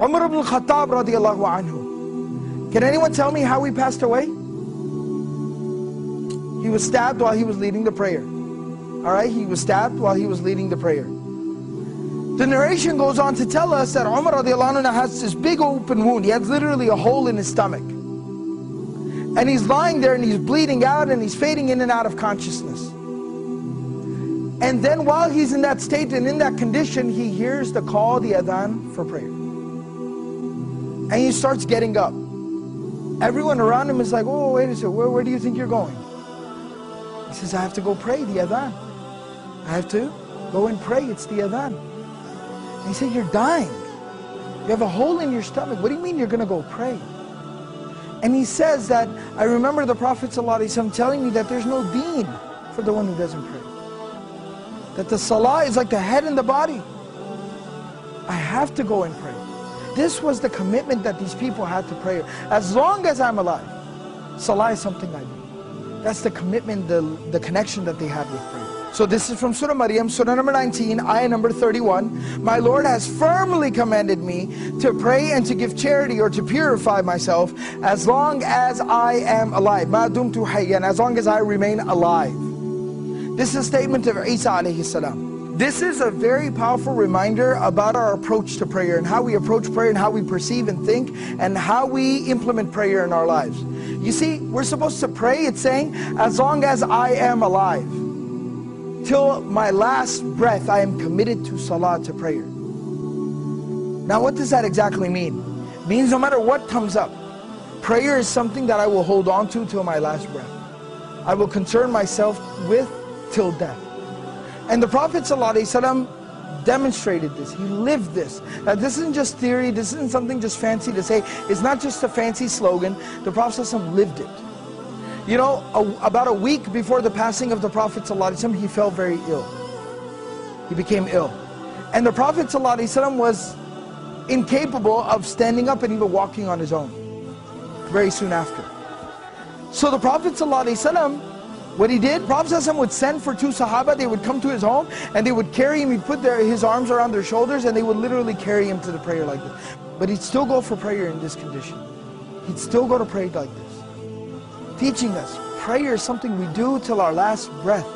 Umar ibn al-Khattab radiallahu anhu. Can anyone tell me how he passed away? He was stabbed while he was leading the prayer. Alright, he was stabbed while he was leading the prayer. The narration goes on to tell us that Umar radiallahu anhu has this big open wound. He has literally a hole in his stomach. And he's lying there and he's bleeding out and he's fading in and out of consciousness. And then while he's in that state and in that condition, he hears the call, the adhan for prayer. And he starts getting up. Everyone around him is like, oh, wait a second, where do you think you're going? He says, I have to go pray, the adhan. I have to go and pray, it's the adhan. And he said, you're dying. You have a hole in your stomach. What do you mean you're going to go pray? And he says that, I remember the Prophet ﷺ telling me that there's no deen for the one who doesn't pray. That the salah is like the head and the body. I have to go and pray. This was the commitment that these people had to prayer. As long as I'm alive, salah is something I do. That's the commitment, the connection that they had with prayer. So this is from Surah Maryam, Surah number 19, ayah number 31. My Lord has firmly commanded me to pray and to give charity or to purify myself as long as I am alive. Ma dumtu hayyan, as long as I remain alive. This is a statement of Isa alayhi salam. This is a very powerful reminder about our approach to prayer and how we approach prayer and how we perceive and think and how we implement prayer in our lives. You see, we're supposed to pray, it's saying, as long as I am alive. Till my last breath, I am committed to salah, to prayer. Now what does that exactly mean? It means no matter what comes up, prayer is something that I will hold on to till my last breath. I will concern myself with till death. And the Prophet ﷺ demonstrated this. He lived this. Now this isn't just theory, this isn't something just fancy to say. It's not just a fancy slogan. The Prophet ﷺ lived it. You know, about a week before the passing of the Prophet ﷺ, he fell very ill. He became ill. And the Prophet ﷺ was incapable of standing up and even walking on his own very soon after. So the Prophet ﷺ, what he did, Prophet ﷺ would send for two Sahaba. They would come to his home and they would carry him. He'd put his arms around their shoulders and they would literally carry him to the prayer like this. But he'd still go for prayer in this condition. He'd still go to pray like this. Teaching us, prayer is something we do till our last breath.